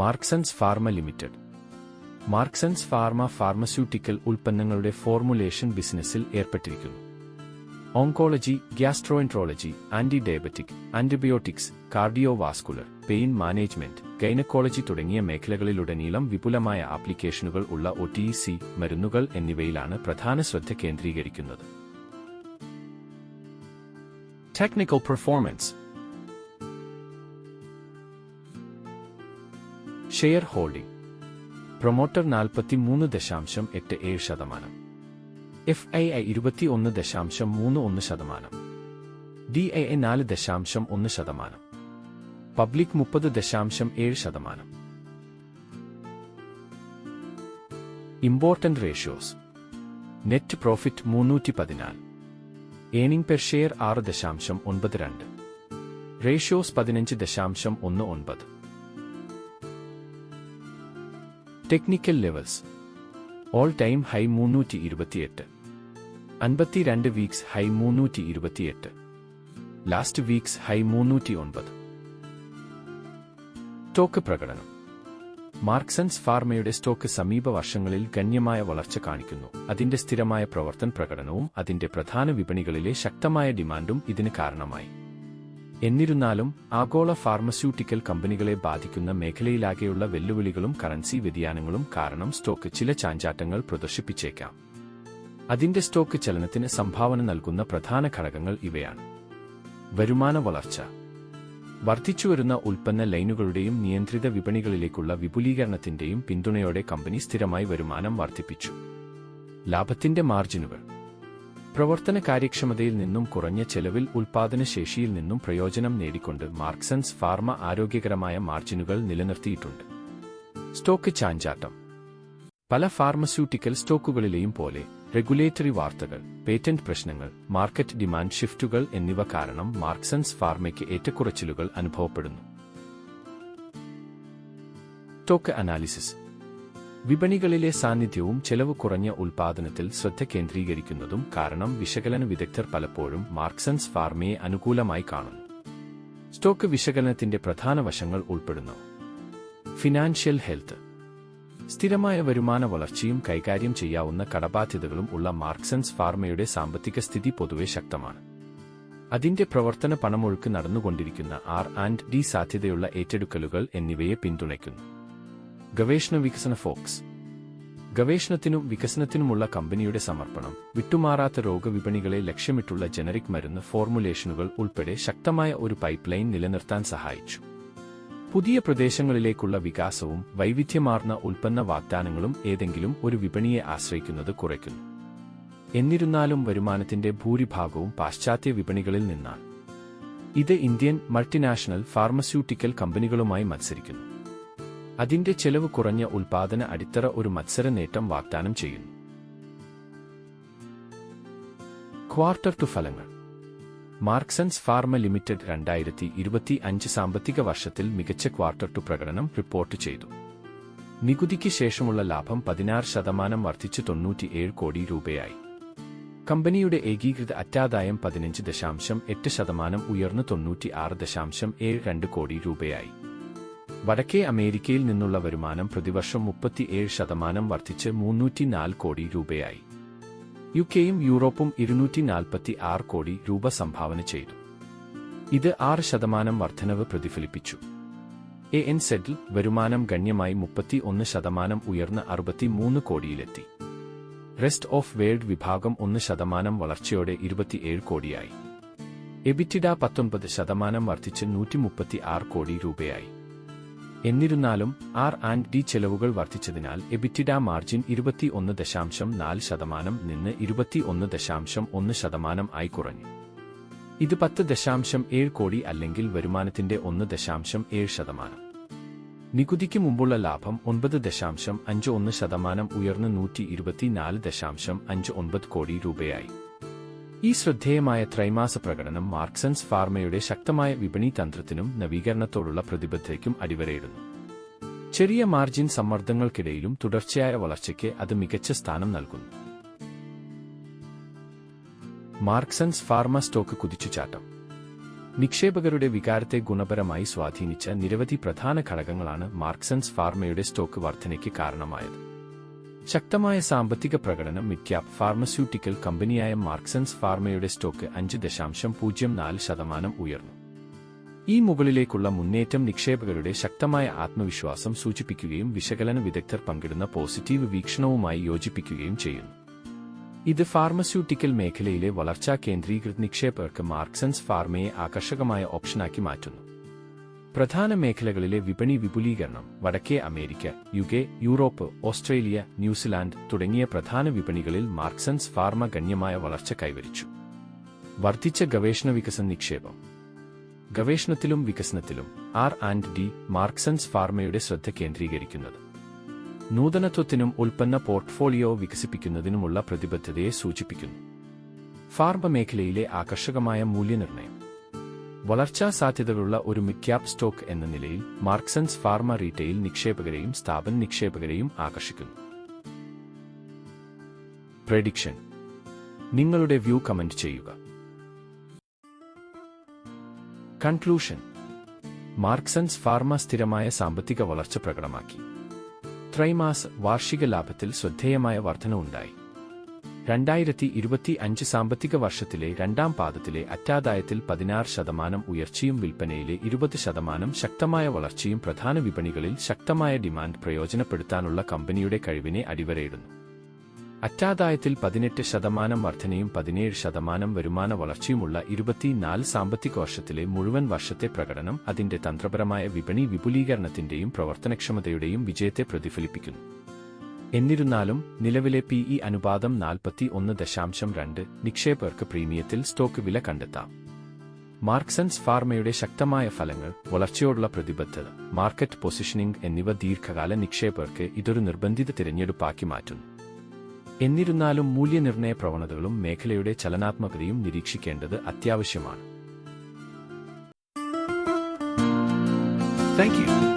മാർക്സൺസ് Pharma Limited. Marksans Pharma pharmaceutical ഉൽപ്പന്നങ്ങളുടെ formulation ബിസിനസ്സിൽ ഏർപ്പെട്ടിരിക്കുന്നു. Oncology, gastroenterology, anti diabetic, antibiotics, cardiovascular, pain management, gynaecology തുടങ്ങിയ മേഖലകളിലുടനീളം വിപുലമായ ആപ്ലിക്കേഷനുകൾ ഉള്ള ഒടിഇസി മരുന്നുകൾ എന്നിവയിലാണ് പ്രധാന ശ്രദ്ധ കേന്ദ്രീകരിക്കുന്നത്. Technical performance. Share holding. Promoter 43.87%, FII 21.31%, DII 4.1%, public 30.7%. Important ratios. Net profit 314, earning per share 6.92, ratios 15.19. Technical levels. All time high 328, 52 weeks high 328, last weeks high 309. Stock പ്രകടനം. മാർക്സൺസ് ഫാർമയുടെ സ്റ്റോക്ക് സമീപ വർഷങ്ങളിൽ ഗണ്യമായ വളർച്ച കാണിക്കുന്നു. അതിന്റെ സ്ഥിരമായ പ്രവർത്തന പ്രകടനവും അതിന്റെ പ്രധാന വിപണികളിലെ ശക്തമായ ഡിമാൻഡും ഇതിന് കാരണമായി. എന്നിരുന്നാലും ആഗോള ഫാർമസ്യൂട്ടിക്കൽ കമ്പനികളെ ബാധിക്കുന്ന മേഖലയിലാകെയുള്ള വെല്ലുവിളികളും കറൻസി വ്യതിയാനങ്ങളും കാരണം സ്റ്റോക്ക് ചില ചാഞ്ചാട്ടങ്ങൾ പ്രദർശിപ്പിച്ചേക്കാം. അതിന്റെ സ്റ്റോക്ക് ചലനത്തിന് സംഭാവന നൽകുന്ന പ്രധാന ഘടകങ്ങൾ ഇവയാണ്. വരുമാന വളർച്ച. വർദ്ധിച്ചുവരുന്ന ഉൽപ്പന്ന ലൈനുകളുടെയും നിയന്ത്രിത വിപണികളിലേക്കുള്ള വിപുലീകരണത്തിന്റെയും പിന്തുണയോടെ കമ്പനി സ്ഥിരമായി വരുമാനം വർദ്ധിപ്പിച്ചു. ലാഭത്തിന്റെ മാർജിനുകൾ. പ്രവർത്തന കാര്യക്ഷമതയിൽ നിന്നും കുറഞ്ഞ ചെലവിൽ ഉൽപ്പാദനശേഷിയിൽ നിന്നും പ്രയോജനം നേടിക്കൊണ്ട് മാർക്സൺസ് ഫാർമ ആരോഗ്യകരമായ മാർജിനുകൾ നിലനിർത്തിയിട്ടുണ്ട്. സ്റ്റോക്ക് ചാഞ്ചാട്ടം. പല ഫാർമസ്യൂട്ടിക്കൽ സ്റ്റോക്കുകളിലെയും പോലെ റെഗുലേറ്ററി വാർത്തകൾ, പേറ്റന്റ് പ്രശ്നങ്ങൾ, മാർക്കറ്റ് ഡിമാൻഡ് ഷിഫ്റ്റുകൾ എന്നിവ കാരണം മാർക്സൺസ് ഫാർമയ്ക്ക് ഏറ്റക്കുറച്ചിലുകൾ അനുഭവപ്പെടുന്നു. Stock analysis. വിപണികളിലെ സാന്നിധ്യവും ചെലവ് കുറഞ്ഞ ഉൽപ്പാദനത്തിൽ ശ്രദ്ധ കേന്ദ്രീകരിക്കുന്നതും കാരണം വിശകലന വിദഗ്ധർ പലപ്പോഴും മാർക്സൺസ് ഫാർമയെ അനുകൂലമായി കാണുന്നു. സ്റ്റോക്ക് വിശകലനത്തിന്റെ പ്രധാന വശങ്ങൾ ഉൾപ്പെടുന്നു. Financial health. സ്ഥിരമായ വരുമാന വളർച്ചയും കൈകാര്യം ചെയ്യാവുന്ന കടബാധ്യതകളും ഉള്ള മാർക്സൺസ് ഫാർമയുടെ സാമ്പത്തിക സ്ഥിതി പൊതുവെ ശക്തമാണ്. അതിന്റെ പ്രവർത്തന പണമൊഴുക്ക് നടന്നുകൊണ്ടിരിക്കുന്ന R&D സാധ്യതയുള്ള ഏറ്റെടുക്കലുകൾ എന്നിവയെ പിന്തുണയ്ക്കുന്നു. ഗവേഷണ വികസന ഫോക്കസ്. ഗവേഷണത്തിനും വികസനത്തിനുമുള്ള കമ്പനിയുടെ സമർപ്പണം വിട്ടുമാറാത്ത രോഗവിപണികളെ ലക്ഷ്യമിട്ടുള്ള ജനറിക് മരുന്ന് ഫോർമുലേഷനുകൾ ഉൾപ്പെടെ ശക്തമായ ഒരു പൈപ്പ്ലൈൻ നിലനിർത്താൻ സഹായിച്ചു. പുതിയ പ്രദേശങ്ങളിലേക്കുള്ള വികാസവും വൈവിധ്യമാർന്ന ഉൽപ്പന്ന വാഗ്ദാനങ്ങളും ഏതെങ്കിലും ഒരു വിപണിയെ ആശ്രയിക്കുന്നത് കുറയ്ക്കുന്നു. എന്നിരുന്നാലും വരുമാനത്തിന്റെ ഭൂരിഭാഗവും പാശ്ചാത്യ വിപണികളിൽ നിന്നാണ്. ഇത് ഇന്ത്യൻ മൾട്ടിനാഷണൽ ഫാർമസ്യൂട്ടിക്കൽ കമ്പനികളുമായി മത്സരിക്കുന്നു. അതിന്റെ ചെലവ് കുറഞ്ഞ ഉൽപ്പാദന അടിത്തറ ഒരു മത്സര നേട്ടം വാഗ്ദാനം ചെയ്യുന്നു. ക്വാർട്ടർ ടു ഫലങ്ങൾ. മാർക്സൺസ് ഫാർമ ലിമിറ്റഡ് 2025 സാമ്പത്തിക വർഷത്തിൽ മികച്ച ക്വാർട്ടർ ടു പ്രകടനം റിപ്പോർട്ട് ചെയ്തു. നികുതിക്ക് ശേഷമുള്ള ലാഭം 16% വർദ്ധിച്ച് 97 കോടി രൂപയായി. കമ്പനിയുടെ ഏകീകൃത അറ്റാദായം 15.8% ഉയർന്ന് 96.72 കോടി രൂപയായി. വടക്കേ അമേരിക്കയിൽ നിന്നുള്ള വരുമാനം പ്രതിവർഷം 37% വർദ്ധിച്ച് 304 കോടി രൂപയായി. യുകെയും യൂറോപ്പും 246 കോടി രൂപ സംഭാവന ചെയ്തു. ഇത് 6% വർധനവ് പ്രതിഫലിപ്പിച്ചു. ANZൽ വരുമാനം ഗണ്യമായി 31% ഉയർന്ന് 63 കോടിയിലെത്തി. റെസ്റ്റ് ഓഫ് വേൾഡ് വിഭാഗം 1% വളർച്ചയോടെ 27 കോടിയായി. എബിറ്റിഡ 19% വർദ്ധിച്ച് 136 കോടി രൂപയായി. എന്നിരുന്നാലും R&D ചെലവുകൾ വർദ്ധിച്ചതിനാൽ എബിറ്റിഡ മാർജിൻ 21.4% നിന്ന് 21.1% ആയി കുറഞ്ഞു. ഇത് 10.7 കോടി അല്ലെങ്കിൽ വരുമാനത്തിന്റെ 1.7%. നികുതിക്ക് മുമ്പുള്ള ലാഭം 9.51% ഉയർന്ന് 124.59 കോടി രൂപയായി. ഈ ശ്രദ്ധേയമായ ത്രൈമാസ പ്രകടനം മാർക്സൺസ് ഫാർമയുടെ ശക്തമായ വിപണി തന്ത്രത്തിനും നവീകരണത്തോടുള്ള പ്രതിബദ്ധതയ്ക്കും അടിവരയിടുന്നു. ചെറിയ മാർജിൻ സമ്മർദ്ദങ്ങൾക്കിടയിലും തുടർച്ചയായ വളർച്ചയ്ക്ക് അത് മികച്ച സ്ഥാനം നൽകുന്നു. മാർക്സൺസ് ഫാർമ സ്റ്റോക്ക് കുതിച്ചുചാട്ടം. നിക്ഷേപകരുടെ വികാരത്തെ ഗുണപരമായി സ്വാധീനിച്ച നിരവധി പ്രധാന ഘടകങ്ങളാണ് മാർക്സൻസ് ഫാർമയുടെ സ്റ്റോക്ക് വർധനയ്ക്ക് കാരണമായത്. ശക്തമായ സാമ്പത്തിക പ്രകടനം മിഡ് ക്യാപ് ഫാർമസ്യൂട്ടിക്കൽ കമ്പനിയായ മാർക്സൻസ് ഫാർമയുടെ സ്റ്റോക്ക് 5.04% ഉയർന്നു. ഈ മുകളിലേക്കുള്ള മുന്നേറ്റം നിക്ഷേപകരുടെ ശക്തമായ ആത്മവിശ്വാസം സൂചിപ്പിക്കുകയും വിശകലന വിദഗ്ധർ പങ്കിടുന്ന പോസിറ്റീവ് വീക്ഷണവുമായി യോജിപ്പിക്കുകയും ചെയ്യുന്നു. ഇത് ഫാർമസ്യൂട്ടിക്കൽ മേഖലയിലെ വളർച്ചാ കേന്ദ്രീകൃത നിക്ഷേപകർക്ക് മാർക്സൻസ് ഫാർമയെ ആകർഷകമായ ഓപ്ഷനാക്കി മാറ്റുന്നു. പ്രധാന മേഖലകളിലെ വിപണി വിപുലീകരണം വടക്കേ America, UK, Europe, Australia, New Zealand തുടങ്ങിയ പ്രധാന വിപണികളിൽ മാർക്സൻസ് ഫാർമ ഗണ്യമായ വളർച്ച കൈവരിച്ചു. വർദ്ധിച്ച ഗവേഷണ വികസന നിക്ഷേപം. ഗവേഷണത്തിലും വികസനത്തിലും R&D മാർക്സൻസ് ഫാർമയുടെ ശ്രദ്ധ കേന്ദ്രീകരിക്കുന്നത് നൂതനത്വത്തിനും ഉൽപ്പന്ന പോർട്ട്ഫോളിയോ വികസിപ്പിക്കുന്നതിനുമുള്ള പ്രതിബദ്ധതയെ സൂചിപ്പിക്കുന്നു. ഫാർമ മേഖലയിലെ ആകർഷകമായ മൂല്യനിർണ്ണയം. വളർച്ചാ സാധ്യതകളുള്ള ഒരു മിഡ് ക്യാപ് സ്റ്റോക്ക് എന്ന നിലയിൽ മാർക്സൻസ് ഫാർമ റീറ്റെയിൽ നിക്ഷേപകരെയും സ്ഥാപന നിക്ഷേപകരെയും ആകർഷിക്കുന്നു. പ്രഡിക്ഷൻ. നിങ്ങളുടെ വ്യൂ കമന്റ് ചെയ്യുക. കൺക്ലൂഷൻ. മാർക്സൻസ് ഫാർമ സ്ഥിരമായ സാമ്പത്തിക വളർച്ച പ്രകടമാക്കി. ത്രൈമാസ വാർഷിക ലാഭത്തിൽ ശ്രദ്ധേയമായ വർധനവുണ്ടായി. 2025 സാമ്പത്തിക വർഷത്തിലെ രണ്ടാം പാദത്തിലെ അറ്റാദായത്തിൽ 16% ഉയർച്ചയും വിൽപ്പനയിലെ 20% ശക്തമായ വളർച്ചയും പ്രധാന വിപണികളിൽ ശക്തമായ ഡിമാൻഡ് പ്രയോജനപ്പെടുത്താനുള്ള കമ്പനിയുടെ കഴിവിനെ അടിവരയിടുന്നു. അറ്റാദായത്തിൽ 18% വർധനയും 17% വരുമാന വളർച്ചയുമുള്ള 24 സാമ്പത്തിക വർഷത്തിലെ മുഴുവൻ വർഷത്തെ പ്രകടനം അതിന്റെ തന്ത്രപരമായ വിപണി വിപുലീകരണത്തിന്റെയും പ്രവർത്തനക്ഷമതയുടെയും വിജയത്തെ പ്രതിഫലിപ്പിക്കുന്നു. എന്നിരുന്നാലും നിലവിലെ PE അനുപാതം 41.2 നിക്ഷേപകർക്ക് പ്രീമിയത്തിൽ സ്റ്റോക്ക് വില കണ്ടെത്താം. മാർക്സൻസ് ഫാർമയുടെ ശക്തമായ ഫലങ്ങൾ, വളർച്ചയോടുള്ള പ്രതിബദ്ധത, മാർക്കറ്റ് പൊസിഷനിംഗ് എന്നിവ ദീർഘകാല നിക്ഷേപകർക്ക് ഇതൊരു നിർബന്ധിത തിരഞ്ഞെടുപ്പാക്കി മാറ്റുന്നു. എന്നിരുന്നാലും മൂല്യനിർണ്ണയ പ്രവണതകളും മേഖലയുടെ ചലനാത്മകതയും നിരീക്ഷിക്കേണ്ടത് അത്യാവശ്യമാണ്. Thank you.